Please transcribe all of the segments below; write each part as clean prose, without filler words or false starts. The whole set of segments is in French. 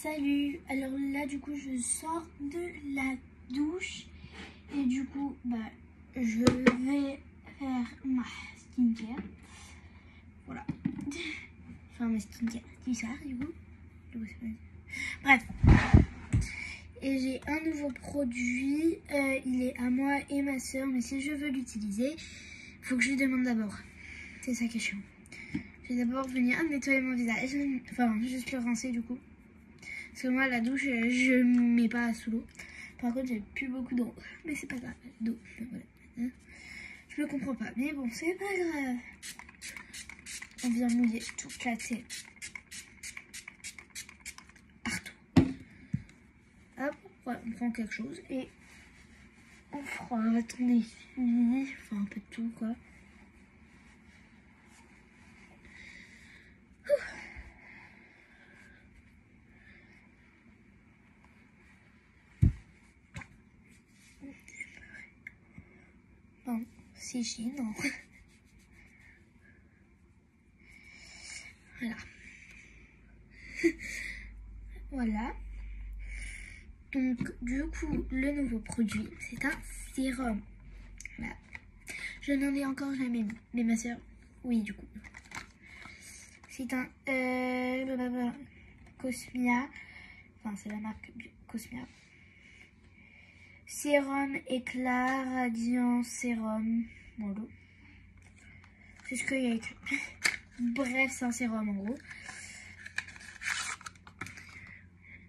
Salut, alors là du coup je sors de la douche et du coup je vais faire ma skincare. Voilà. Enfin ma skincare, qui ça du coup. Bref. Et j'ai un nouveau produit, il est à moi et ma soeur, mais si je veux l'utiliser, il faut que je lui demande d'abord. C'est ça qui est chiant. Je vais d'abord venir nettoyer mon visage, enfin juste le rincer du coup. Parce que moi, la douche, je ne mets pas sous l'eau. Par contre, j'ai plus beaucoup d'eau. Mais c'est pas grave, d'eau. Voilà. Je le comprends pas. Mais bon, c'est pas grave. On vient mouiller toute la tête. Partout. Hop, voilà, on prend quelque chose et on fera. Attendez. Enfin, un peu de tout, quoi. Non, c'est chiant, non. Voilà. Voilà. Donc, du coup, le nouveau produit, c'est un sérum. Voilà. Je n'en ai encore jamais mis. Mais ma soeur, oui, du coup. C'est un Cosmia. Enfin, c'est la marque Cosmia. Sérum éclat radiant sérum. Voilà. C'est ce qu'il y a écrit. Bref, c'est un sérum en gros.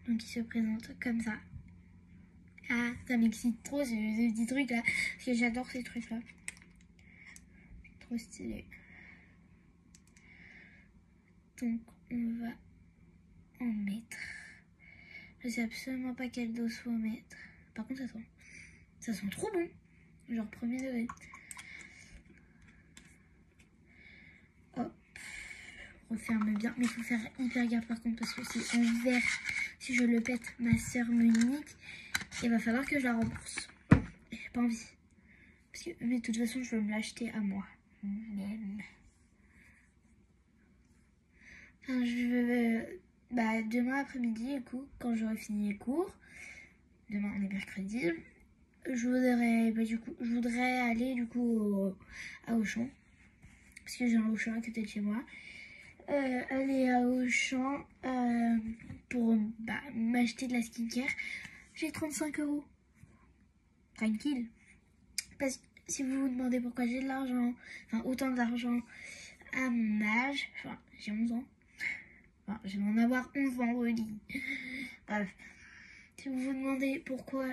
Donc il se présente comme ça. Ah, ça m'excite trop ces petits trucs là. Parce que j'adore ces trucs là. Trop stylé. Donc on va en mettre. Je sais absolument pas quelle dose faut mettre. Par contre ça sent trop bon. Genre premier degré. Hop. Referme bien. Mais il faut faire hyper gaffe par contre parce que c'est en verre. Si je le pète, ma soeur me nique. Il va falloir que je la rembourse. J'ai pas envie. Parce que, mais de toute façon, je vais me l'acheter à moi. Même. Enfin, demain après-midi, du coup, quand j'aurai fini les cours, demain on est mercredi, je voudrais aller du coup à Auchan. Parce que j'ai un Auchan à côté de chez moi. Aller à Auchan pour m'acheter de la skincare. J'ai 35 €. Tranquille. Parce que si vous vous demandez pourquoi j'ai de l'argent, enfin autant d'argent à mon âge, enfin j'ai 11 ans. Enfin, je vais en avoir 11 vendredi. Bref. Si vous vous demandez pourquoi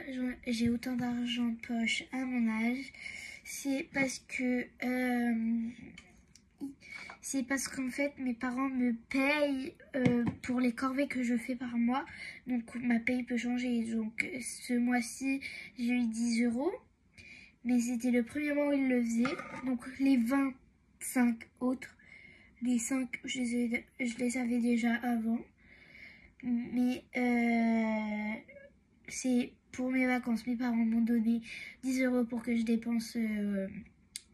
j'ai autant d'argent de poche à mon âge, c'est parce que qu'en fait mes parents me payent pour les corvées que je fais par mois. Donc ma paye peut changer. Donc ce mois-ci j'ai eu 10 €. Mais c'était le premier mois où ils le faisaient. Donc les 25 autres, les 5 je les savais déjà avant. Mais c'est pour mes vacances. Mes parents m'ont donné 10 € pour que je dépense,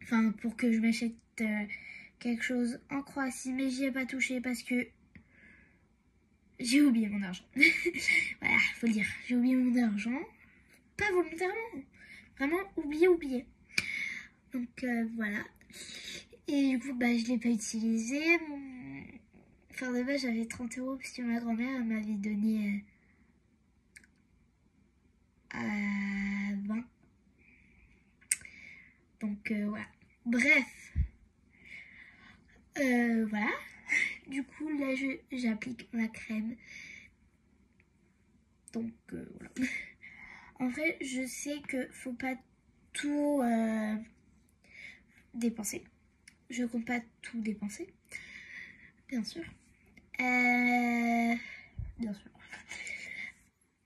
enfin pour que je m'achète quelque chose en Croatie. Mais j'y ai pas touché parce que j'ai oublié mon argent. Voilà, faut le dire. J'ai oublié mon argent. Pas volontairement. Vraiment oublié. Donc voilà. Et du coup, je l'ai pas utilisé. Enfin, de base, j'avais 30 € parce que ma grand-mère m'avait donné 20. Donc voilà. Bref. Voilà. Du coup, là, j'applique ma crème. Donc voilà. En vrai, je sais que faut pas tout dépenser. Je compte pas tout dépenser. Bien sûr. Bien sûr.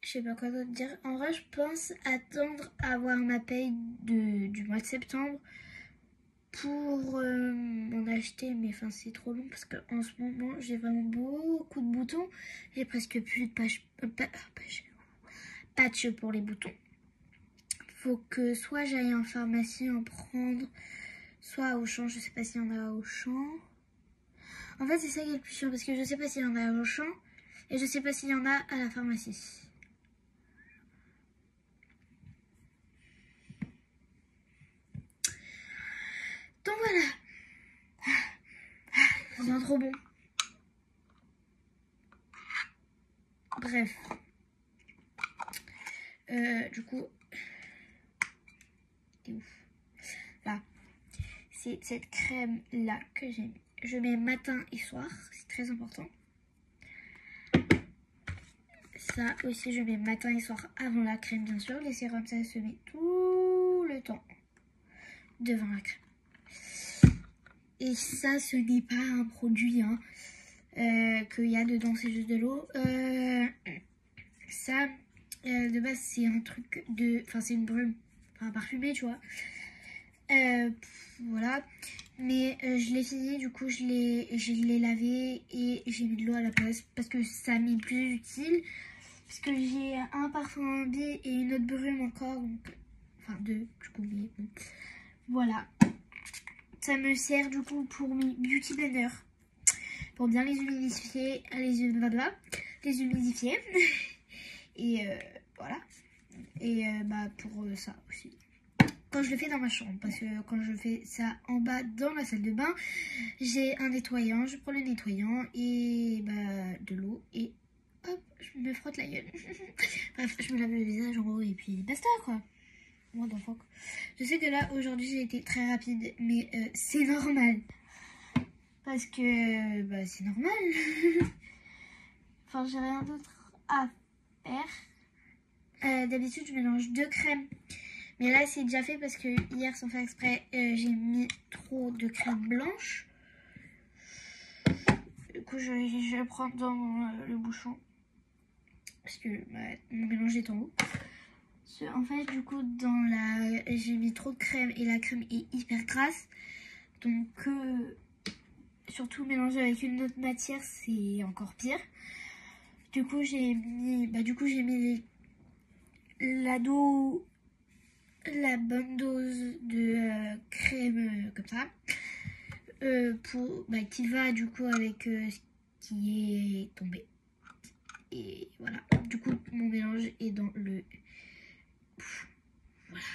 Je sais pas quoi d'autre dire. En vrai, je pense attendre à avoir ma paye du mois de septembre pour m'en acheter. Mais enfin, c'est trop long parce qu'en ce moment, j'ai vraiment beaucoup de boutons. J'ai presque plus de patch pour les boutons. Faut que soit j'aille en pharmacie en prendre, soit à Auchan. Je sais pas s'il y en a à Auchan. En fait, c'est ça qui est le plus chiant parce que je sais pas s'il y en a à Auchan. Et je sais pas s'il y en a à la pharmacie. Donc voilà. Ça sent trop bon. Bref. Du coup. C'est ouf. Là. C'est cette crème là que j'ai mis. Je mets matin et soir. C'est très important. Ça aussi je mets matin et soir avant la crème bien sûr. Les sérums ça se met tout le temps devant la crème. Et ça ce n'est pas un produit hein, qu'il y a dedans, c'est juste de l'eau. Ça de base c'est un truc de... Enfin c'est une brume, enfin parfumée tu vois. Voilà. Mais je l'ai fini, du coup je l'ai lavé et j'ai mis de l'eau à la place parce que ça m'est plus utile. Parce que j'ai un parfum B et une autre brume encore. Donc, enfin deux, du coup, mais bon. Voilà. Ça me sert du coup pour mes beauty blender. Pour bien les humidifier. Les humidifier. Et voilà. Et pour ça aussi. Quand je le fais dans ma chambre. Parce que quand je fais ça en bas dans la salle de bain, j'ai un nettoyant. Je prends le nettoyant et de l'eau et hop, je me frotte la gueule. Bref, je me lave le visage en haut et puis basta quoi. What the fuck. Je sais que là aujourd'hui j'ai été très rapide, mais c'est normal. Parce que c'est normal. Enfin, j'ai rien d'autre à faire. D'habitude je mélange 2 crèmes. Mais là c'est déjà fait parce que hier sans faire exprès j'ai mis trop de crème blanche. Du coup je vais prendre dans le bouchon. Parce que mon mélange est en haut. En fait du coup j'ai mis trop de crème et la crème est hyper grasse. Donc surtout mélanger avec une autre matière c'est encore pire. Du coup j'ai mis la bonne dose de crème comme ça. Qui va du coup avec ce qui est tombé. Et voilà, du coup mon mélange est dans le... Voilà.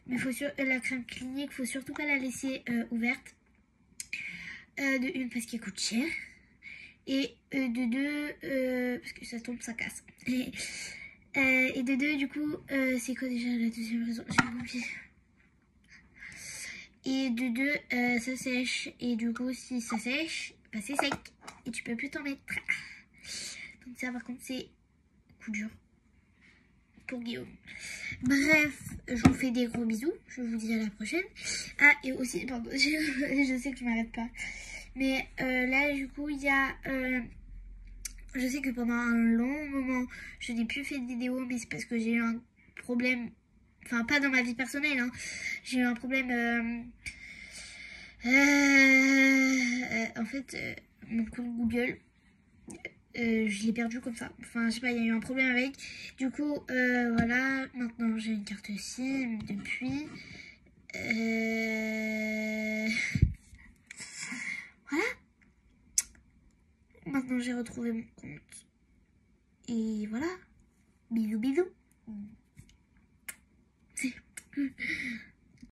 Mais la crème clinique, faut surtout pas la laisser ouverte. De une, parce qu'elle coûte cher. Et de deux, parce que ça tombe, ça casse. Et de deux, du coup, c'est quoi déjà la deuxième raison? J'ai oublié. Et de deux, ça sèche. Et du coup, si ça sèche, c'est sec. Et tu peux plus t'en mettre. Donc ça, par contre, c'est coup dur pour Guillaume. Bref, je vous fais des gros bisous. Je vous dis à la prochaine. Ah, et aussi, pardon, je sais que je m'arrête pas. Mais là, du coup, il y a... je sais que pendant un long moment, je n'ai plus fait de vidéo. Mais c'est parce que j'ai eu un problème... Enfin, pas dans ma vie personnelle, hein. J'ai eu un problème... en fait, mon compte Google... je l'ai perdu comme ça. Enfin, je sais pas, il y a eu un problème avec. Du coup, voilà. Maintenant, j'ai une carte SIM depuis. Voilà. Maintenant, j'ai retrouvé mon compte. Et voilà. Bisous, bisous.